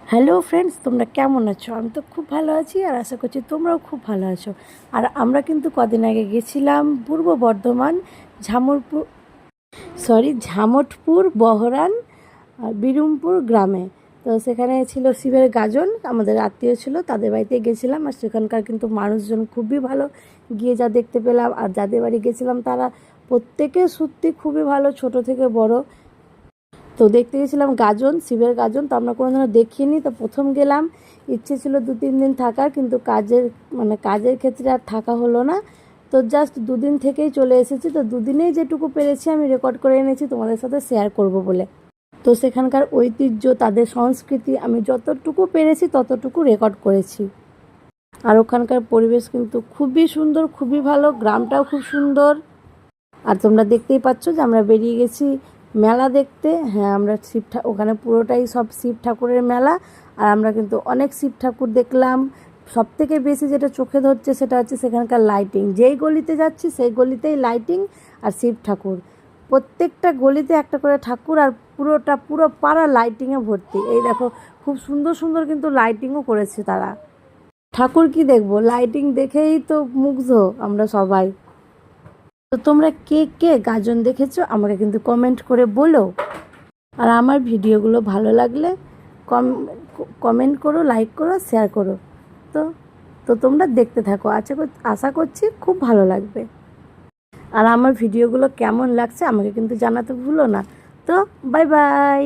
Hello friends, তোমরা কেমন আছো? আমি তো খুব ভালো আছি আর আশা করছি তোমরাও খুব ভালো আছো। আর আমরা কিন্তু কদিন আগে গেছিলাম পূর্ব বর্ধমান ঝামটপুর বহরান আর বিরুমপুর গ্রামে। তো সেখানে ছিল শিবের গাজন, আমাদের আত্মীয় ছিল, তাদের বাড়িতে গেছিলাম। আর সেখানকার কিন্তু মানুষজন খুবই ভালো, গিয়ে যা দেখতে পেলাম। আর যাদের বাড়ি গেছিলাম তারা প্রত্যেকে সত্যি খুবই ভালো, ছোট থেকে বড়। তো দেখতে গেছিলাম গাজন, শিবের গাজন, তো আমরা কোনোদিনও দেখিনি। তো প্রথম গেলাম, ইচ্ছে ছিল 2-3 দিন থাকার, কিন্তু কাজের ক্ষেত্রে আর থাকা হলো না। তো জাস্ট 2 দিন থেকেই চলে এসেছি। তো 2 দিনেই যেটুকু পেরেছি আমি রেকর্ড করে এনেছি তোমাদের সাথে শেয়ার করব বলে। তো সেখানকার ঐতিহ্য, তাদের সংস্কৃতি আমি যতটুকু পেরেছি ততটুকু রেকর্ড করেছি। আর ওখানকার পরিবেশ কিন্তু খুবই সুন্দর, খুবই ভালো, গ্রামটাও খুব সুন্দর। আর তোমরা দেখতেই পাচ্ছ যে আমরা বেরিয়ে গেছি মেলা দেখতে। হ্যাঁ, আমরা ওখানে পুরোটাই সব শিব ঠাকুরের মেলা। আর আমরা কিন্তু অনেক শিব ঠাকুর দেখলাম। সব থেকে বেশি যেটা চোখে ধরছে সেটা হচ্ছে সেখানকার লাইটিং। যেই গলিতে যাচ্ছি সেই গলিতেই লাইটিং আর শিব ঠাকুর। প্রত্যেকটা গলিতে একটা করে ঠাকুর, আর পুরো পাড়া লাইটিংয়ে ভর্তি। এই দেখো, খুব সুন্দর সুন্দর কিন্তু লাইটিংও করেছে তারা। ঠাকুর কি দেখবো, লাইটিং দেখেই তো মুগ্ধ আমরা সবাই। তো তোমরা কে কে গাজন দেখেছো আমাকে কিন্তু কমেন্ট করে বলো। আর আমার ভিডিওগুলো ভালো লাগলে কমেন্ট করো, লাইক করো, শেয়ার করো। তো তো তোমরা দেখতে থাকো, আশা করছি খুব ভালো লাগবে। আর আমার ভিডিওগুলো কেমন লাগছে আমাকে কিন্তু জানাতে ভুলো না। তো বাই বাই।